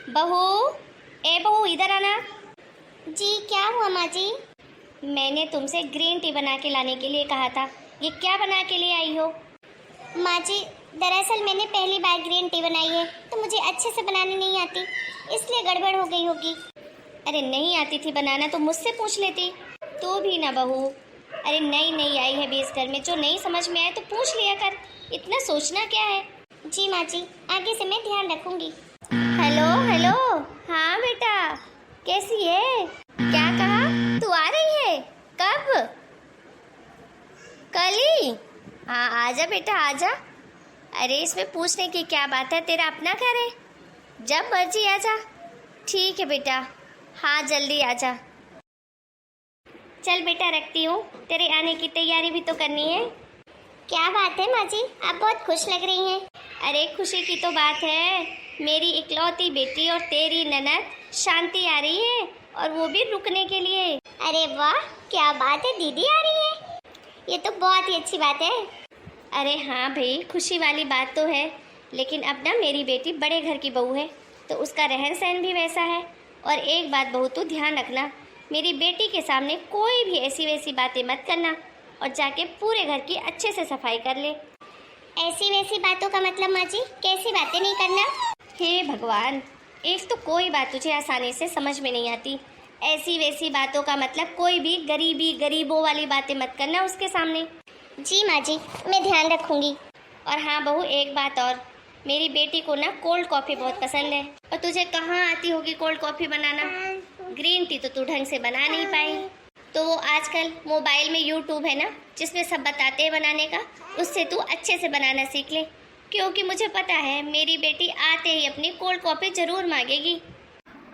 बहू, ए बहू इधर आना। जी क्या हुआ माँ जी? मैंने तुमसे ग्रीन टी बना के लाने के लिए कहा था, ये क्या बना के लिए आई हो? माँ जी दरअसल मैंने पहली बार ग्रीन टी बनाई है तो मुझे अच्छे से बनाने नहीं आती, इसलिए गड़बड़ हो गई होगी। अरे नहीं आती थी बनाना तो मुझसे पूछ लेती। तू भी ना बहू, अरे नई नई आई है बेस घर में, जो नहीं समझ में आए तो पूछ लिया कर, इतना सोचना क्या है। जी माँ जी, आगे से मैं ध्यान रखूंगी। हेलो हेलो, हाँ बेटा कैसी है? क्या कहा? तू आ रही है? कब? कल ही? हाँ आजा बेटा आजा। अरे इसमें पूछने की क्या बात है, तेरा अपना घर है, जब मर्जी आजा। ठीक है बेटा, हाँ जल्दी आजा। चल बेटा रखती हूँ, तेरे आने की तैयारी भी तो करनी है। क्या बात है माँ जी, आप बहुत खुश लग रही हैं। अरे खुशी की तो बात है, मेरी इकलौती बेटी और तेरी ननद शांति आ रही है, और वो भी रुकने के लिए। अरे वाह, क्या बात है, दीदी आ रही है, ये तो बहुत ही अच्छी बात है। अरे हाँ भाई, खुशी वाली बात तो है, लेकिन अब ना मेरी बेटी बड़े घर की बहू है तो उसका रहन सहन भी वैसा है। और एक बात बहू तू ध्यान रखना, मेरी बेटी के सामने कोई भी ऐसी वैसी बातें मत करना, और जाके पूरे घर की अच्छे से सफाई कर ले। ऐसी वैसी बातों का मतलब माँ जी, कैसी बातें नहीं करना? हे भगवान, एक तो कोई बात तुझे आसानी से समझ में नहीं आती, ऐसी वैसी बातों का मतलब कोई भी गरीबों वाली बातें मत करना उसके सामने। जी माँ जी, मैं ध्यान रखूंगी। और हाँ बहू एक बात और, मेरी बेटी को ना कोल्ड कॉफ़ी बहुत पसंद है, और तुझे कहाँ आती होगी कोल्ड कॉफ़ी बनाना, ग्रीन टी तो तू ढंग से बना नहीं पाई। तो वो आजकल मोबाइल में यूट्यूब है ना, जिसमें सब बताते हैं बनाने का, उससे तू अच्छे से बनाना सीख ले, क्योंकि मुझे पता है मेरी बेटी आते ही अपनी कोल्ड कॉफ़ी जरूर मांगेगी।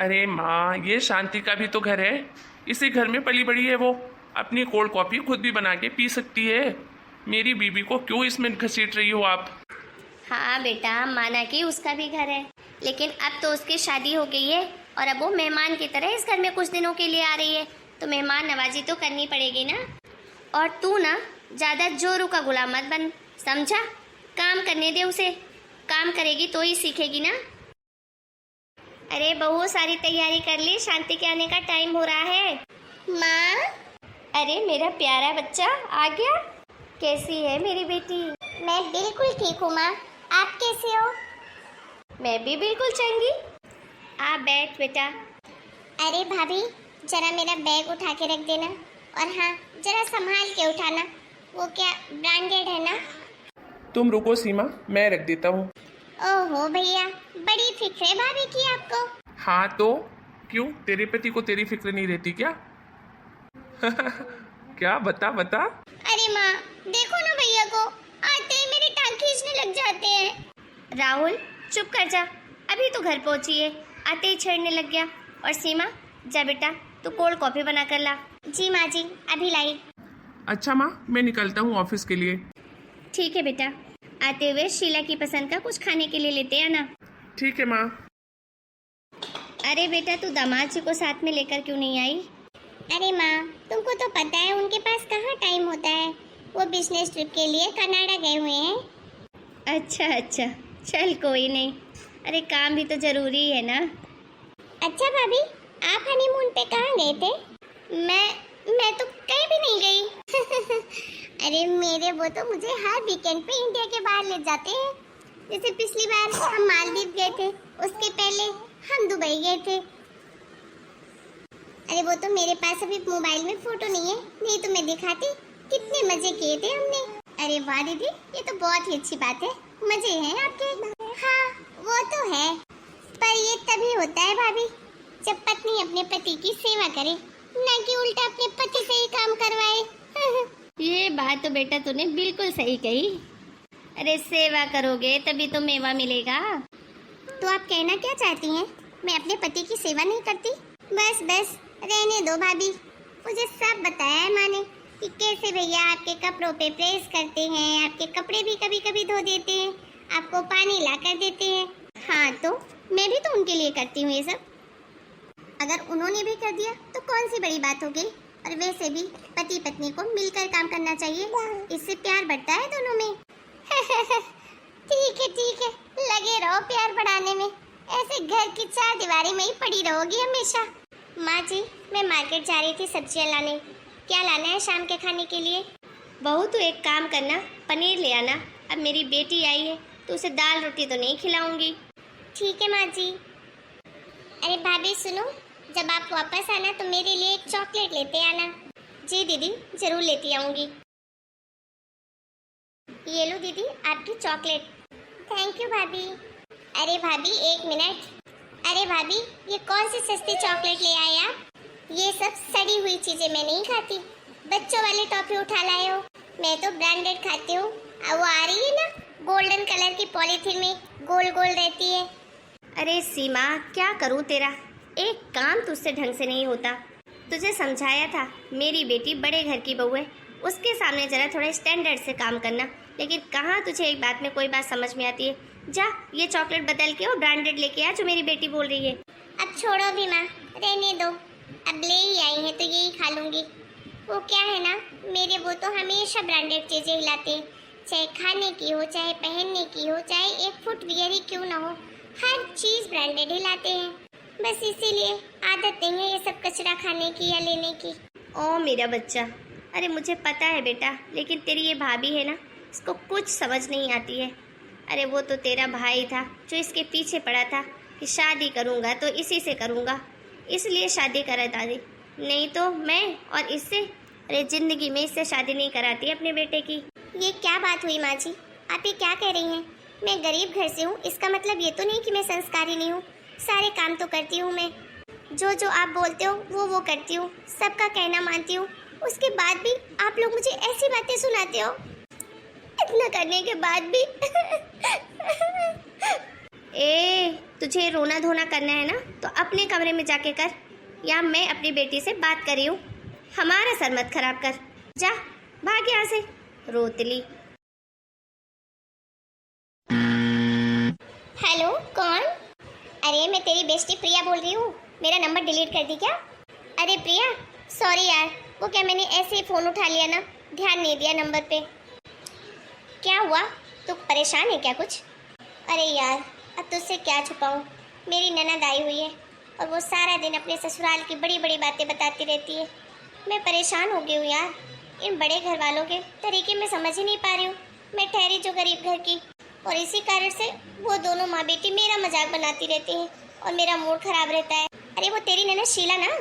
अरे माँ, ये शांति का भी तो घर है, इसी घर में पली बड़ी है वो, अपनी कोल्ड कॉफ़ी खुद भी बना के पी सकती है। मेरी बीबी को क्यों इसमें घसीट रही हो आप? हाँ बेटा, माना कि उसका भी घर है, लेकिन अब तो उसकी शादी हो गई है, और अब वो मेहमान की तरह इस घर में कुछ दिनों के लिए आ रही है, तो मेहमान नवाजी तो करनी पड़ेगी ना। और तू ना ज़्यादा जोरू का गुलाम मत बन, समझा? काम करने दे उसे, काम करेगी तो ही सीखेगी ना। अरे बहू सारी तैयारी कर ली, शांति के आने का टाइम हो रहा है। माँ, अरे मेरा प्यारा बच्चा आ गया, कैसी है मेरी बेटी? मैं बिल्कुल ठीक हूँ माँ, आप कैसे हो? मैं भी बिल्कुल चंगी। आ बैठ बेटा। अरे भाभी, जरा मेरा बैग उठा के रख देना, और हाँ जरा संभाल के उठाना, वो क्या ब्रांडेड है ना? तुम रुको सीमा, मैं रख देता हूँ। ओहो भैया, बड़ी फिक्र है भाभी की आपको। हाँ तो क्यों, तेरे पति को तेरी फिक्र नहीं रहती क्या? क्या, बता बता। अरे माँ देखो ना, भैया को आते ही मेरी टांग खींचने लग जाते हैं। राहुल चुप कर जा, अभी तो घर पहुंची है, आते ही छेड़ने लग गया। और सीमा जा बेटा, तू कोल्ड कॉफी बना कर ला। जी माँ जी, अभी लाई। अच्छा माँ, मैं निकलता हूँ ऑफिस के लिए। ठीक है बेटा, आते हुए शीला की पसंद का कुछ खाने के लिए लेते आना। ठीक है माँ। अरे बेटा, तू दामाद जी को साथ में लेकर क्यों नहीं आई? अरे माँ, तुमको तो पता है उनके पास कहाँ टाइम होता है, वो बिजनेस ट्रिप के लिए कनाडा गए हुए हैं। अच्छा अच्छा, चल कोई नहीं, अरे काम भी तो जरूरी है ना। अच्छा भाभी, आप हनीमून पे कहाँ गए थे? मैं तो कहीं भी नहीं गई। अरे मेरे वो तो मुझे हर वीकेंड पे इंडिया के बाहर ले जाते हैं, जैसे पिछली बार हम मालदीव गए थे, उसके पहले हम दुबई गए थे। अरे वो तो मेरे पास अभी मोबाइल में फोटो नहीं है, नहीं तो मैं दिखाती, कितने मजे किए थे हमने। अरे वाह दीदी, ये तो बहुत ही अच्छी बात है, मजे हैं आपके। हाँ वो तो है, पर ये तभी होता है भाभी जब पत्नी अपने पति की सेवा करे, न कि उल्टा अपने पति से ही काम करवाए। ये बात तो बेटा तूने बिल्कुल सही कही। अरे सेवा करोगे तभी तो मेवा मिलेगा। तो आप कहना क्या चाहती हैं, मैं अपने पति की सेवा नहीं करती? बस बस रहने दो भाभी, मुझे सब बताया है माँ ने कि कैसे भैया आपके कपड़ों पे प्रेस करते हैं, आपके कपड़े भी कभी कभी धो देते हैं, आपको पानी ला कर देते हैं। हाँ तो मैं भी तो उनके लिए करती हूँ ये सब, अगर उन्होंने भी कर दिया तो कौन सी बड़ी बात हो गई। और वैसे भी पति पत्नी को मिलकर काम करना चाहिए, इससे प्यार बढ़ता है दोनों में। ठीक है लगे रहो प्यार बढ़ाने में, ऐसे घर की चार दीवारी में ही पड़ी रहोगी हमेशा। माँ जी, मैं मार्केट जा रही थी सब्जियाँ लाने। क्या लाना है शाम के खाने के लिए? बहू तू एक काम करना, पनीर ले आना। अब मेरी बेटी आई है तो उसे दाल रोटी तो नहीं खिलाऊंगी। ठीक है माँ जी। अरे भाभी सुनो, जब आप वापस आना तो मेरे लिए एक चॉकलेट लेते आना। जी दीदी, जरूर लेती आऊंगी। ये लो दीदी आपकी चॉकलेट। थैंक यू भाभी। अरे भाभी एक मिनट। अरे भाभी, ये कौन सी सस्ती चॉकलेट ले आए आप? ये सब सड़ी हुई चीजें मैं नहीं खाती। बच्चों वाली टॉफी उठा लाए हो। मैं तो ब्रांडेड खाती हूँ। अब वो आ रही है ना, गोल्डन कलर की पॉलीथीन में गोल गोल रहती है। अरे सीमा, क्या करूँ तेरा, एक काम तुझसे ढंग से नहीं होता। तुझे समझाया था मेरी बेटी बड़े घर की बहू है, उसके सामने जरा थोड़ा स्टैंडर्ड से काम करना, लेकिन कहाँ तुझे एक बात में कोई बात समझ में आती है। जा ये चॉकलेट बदल के और ब्रांडेड लेके आ जो मेरी बेटी बोल रही है। अब छोड़ो भी माँ, रहने दो। अब ले ही आई है तो यही खा लूंगी। वो क्या है ना, मेरे वो तो हमेशा ब्रांडेड चीजें ही लाते हैं, चाहे खाने की हो, चाहे पहनने की हो, चाहे एक फुटवियर ही क्यों ना हो, हर चीज ब्रांडेड ही लाते हैं। बस इसीलिए आदत नहीं है ये सब कचरा खाने की या लेने की। ओ मेरा बच्चा, अरे मुझे पता है बेटा, लेकिन तेरी ये भाभी है ना, इसको कुछ समझ नहीं आती है। अरे वो तो तेरा भाई था जो इसके पीछे पड़ा था कि शादी करूँगा तो इसी से करूँगा, इसलिए शादी करा दादी, नहीं तो मैं और इससे अरे जिंदगी में इससे शादी नहीं कराती अपने बेटे की। ये क्या बात हुई माँ जी, आप ये क्या कह रही हैं? मैं गरीब घर से हूँ, इसका मतलब ये तो नहीं कि मैं संस्कारी नहीं हूँ। सारे काम तो करती हूँ मैं, जो जो आप बोलते हो वो करती हूँ, सबका कहना मानती हूँ। उसके बाद भी आप लोग मुझे ऐसी बातें सुनाते हो, इतना करने के बाद भी। ए तुझे रोना धोना करना है ना तो अपने कमरे में जाके कर, या मैं अपनी बेटी से बात कर रही हूँ, हमारा सर मत खराब कर। जा भाग यहाँ से रोतली। हेलो कौन? अरे मैं तेरी बेस्टी प्रिया बोल रही हूँ। मेरा नंबर डिलीट कर दी क्या? अरे प्रिया सॉरी यार, वो क्या मैंने ऐसे ही फ़ोन उठा लिया ना, ध्यान नहीं दिया नंबर पे। क्या हुआ, तू परेशान है क्या कुछ? अरे यार अब तुझसे क्या छुपाऊँ, मेरी ननद आई हुई है और वो सारा दिन अपने ससुराल की बड़ी बड़ी बातें बताती रहती है। मैं परेशान हो गई हूँ यार, इन बड़े घर वालों के तरीके मैं समझ ही नहीं पा रही हूँ। मैं ठहरी जो गरीब घर की, और इसी कारण से वो दोनों माँ बेटी मेरा मजाक बनाती रहती हैं और मेरा मूड खराब रहता है। अरे वो तेरी ननद शीला ना,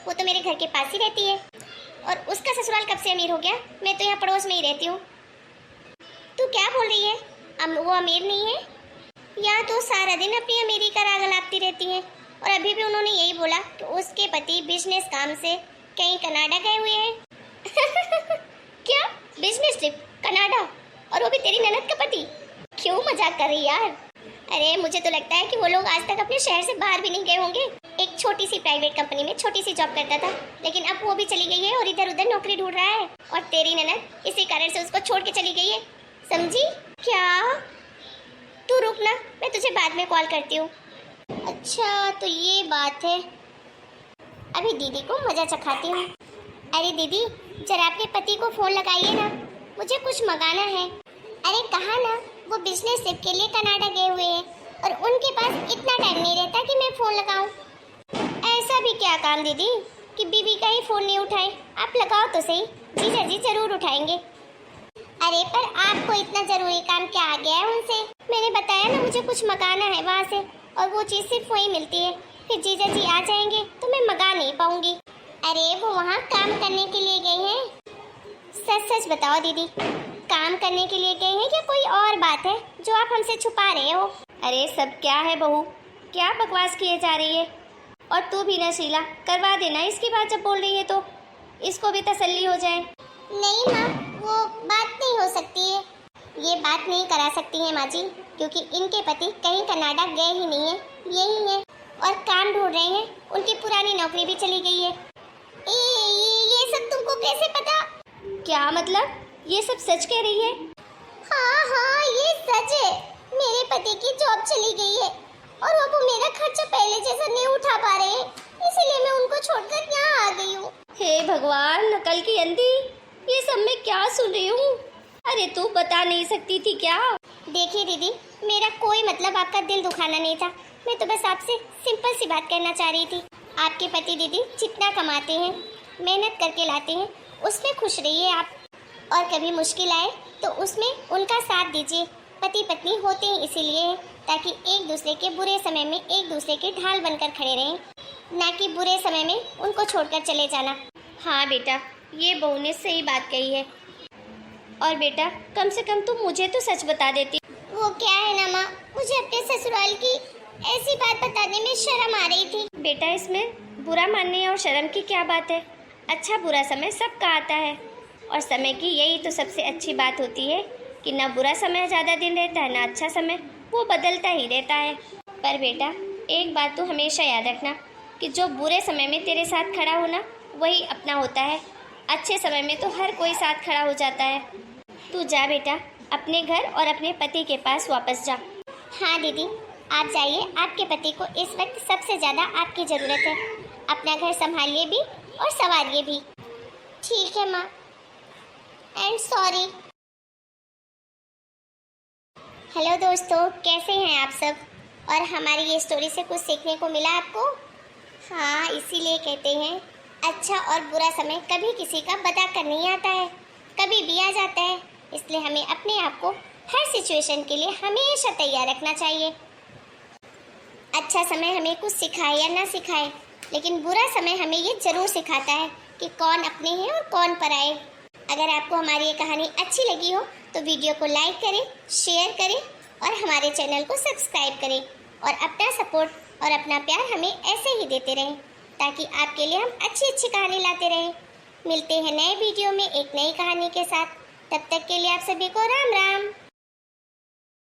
वो तो मेरे घर के पास ही रहती है, और उसका ससुराल कब से अमीर हो गया, मैं तो यहाँ पड़ोस में ही रहती हूँ। तू क्या बोल रही है, वो अमीर नहीं है? यहाँ तो सारा दिन अपनी अमीरी का राग लापती रहती हैं, और अभी भी उन्होंने यही बोला कि उसके पति बिजनेस काम से कहीं कनाडा गए हुए हैं। क्या बिजनेस ट्रिप कनाडा, और वो भी तेरी ननद का पति? क्यों मजाक कर रही यार? अरे मुझे तो लगता है कि वो लोग आज तक अपने शहर से बाहर भी नहीं गए होंगे। एक छोटी सी प्राइवेट कंपनी में छोटी सी जॉब करता था, लेकिन अब वो भी चली गई है और इधर उधर नौकरी ढूंढ रहा है, और तेरी ननद इसी कारण से उसको छोड़ के चली गई है, समझी क्या? तू रुक ना, मैं तुझे बाद में कॉल करती हूँ। अच्छा तो ये बात है, अभी दीदी को मजा चखाती हूँ। अरे दीदी जरा अपने पति को फोन लगाइए ना, मुझे कुछ मंगाना है। अरे कहा ना, वो बिजनेस ट्रिप के लिए कनाडा गए हुए हैं और उनके पास इतना टाइम नहीं रहता कि मैं फोन लगाऊं। ऐसा भी क्या काम दीदी कि बीबी का ही फोन नहीं उठाए, आप लगाओ तो सही, जीजा जी जरूर उठाएंगे। अरे पर आपको इतना जरूरी काम क्या आ गया है उनसे? मैंने बताया ना मुझे कुछ मंगाना है वहाँ से, और वो चीज़ सिर्फ वही मिलती है, फिर जीजा जी आ जाएंगे तो मैं मंगा नहीं पाऊंगी। अरे वो वहाँ काम करने के लिए गए हैं। सच सच बताओ दीदी, काम करने के लिए गए हैं या कोई और बात है जो आप हमसे छुपा रहे हो? अरे सब क्या है बहू, क्या बकवास किए जा रही है? और तू भी ना शीला, करवा देना इसकी बात, जब बोल रही है तो इसको भी तसल्ली हो जाए। नहीं माँ, वो बात नहीं हो सकती है, ये बात नहीं करा सकती है माँ जी, क्योंकि इनके पति कहीं कनाडा गए ही नहीं है, यही है और काम ढूंढ रहे हैं। उनकी पुरानी नौकरी भी चली गई है। ये सब तुमको कैसे पता? क्या मतलब, ये सब सच कह रही है? हाँ ये सच है, मेरे पति की जॉब चली गई है और अब वो मेरा खर्चा पहले जैसा नहीं उठा पा रहे हैं, इसीलिए मैं उनको छोड़कर यहाँ आ गई हूँ। हे भगवान, नकल की अंधी, ये सब मैं क्या सुन रही हूँ? अरे तू बता नहीं सकती थी क्या? देखिए दीदी, मेरा कोई मतलब आपका दिल दुखाना नहीं था, मैं तो बस आपसे सिंपल सी बात करना चाह रही थी। आपके पति दीदी जितना कमाते हैं, मेहनत करके लाते हैं, उसमें खुश रहिए आप। और कभी मुश्किल आए तो उसमें उनका साथ दीजिए। पति पत्नी होते ही इसीलिए हैं ताकि एक दूसरे के बुरे समय में एक दूसरे के ढाल बनकर खड़े रहें, ना कि बुरे समय में उनको छोड़कर चले जाना। हाँ बेटा, ये बहू ने सही बात कही है। और बेटा, कम से कम तुम मुझे तो सच बता देती। वो क्या है ना माँ, मुझे अपने ससुराल की ऐसी बात बताने में शर्म आ रही थी। बेटा, इसमें बुरा मानने और शर्म की क्या बात है? अच्छा बुरा समय सबका आता है, और समय की यही तो सबसे अच्छी बात होती है कि ना बुरा समय ज़्यादा दिन रहता है, ना अच्छा समय, वो बदलता ही रहता है। पर बेटा, एक बात तो हमेशा याद रखना कि जो बुरे समय में तेरे साथ खड़ा होना वही अपना होता है। अच्छे समय में तो हर कोई साथ खड़ा हो जाता है। तू जा बेटा, अपने घर और अपने पति के पास वापस जा। हाँ दीदी, आप जाइए। आपके पति को इस वक्त सबसे ज़्यादा आपकी ज़रूरत है। अपना घर संभालिए भी और संवारिए भी। ठीक है माँ, एंड सॉरी। हेलो दोस्तों, कैसे हैं आप सब? और हमारी ये स्टोरी से कुछ सीखने को मिला आपको? हाँ, इसीलिए कहते हैं अच्छा और बुरा समय कभी किसी का बता कर नहीं आता है, कभी भी आ जाता है। इसलिए हमें अपने आप को हर सिचुएशन के लिए हमेशा तैयार रखना चाहिए। अच्छा समय हमें कुछ सिखाए या ना सिखाए, लेकिन बुरा समय हमें ये जरूर सिखाता है कि कौन अपने हैं और कौन पराए। अगर आपको हमारी ये कहानी अच्छी लगी हो तो वीडियो को लाइक करें, शेयर करें और हमारे चैनल को सब्सक्राइब करें। और अपना सपोर्ट और अपना प्यार हमें ऐसे ही देते रहें ताकि आपके लिए हम अच्छी अच्छी कहानी लाते रहें। मिलते हैं नए वीडियो में एक नई कहानी के साथ। तब तक के लिए आप सभी को राम राम।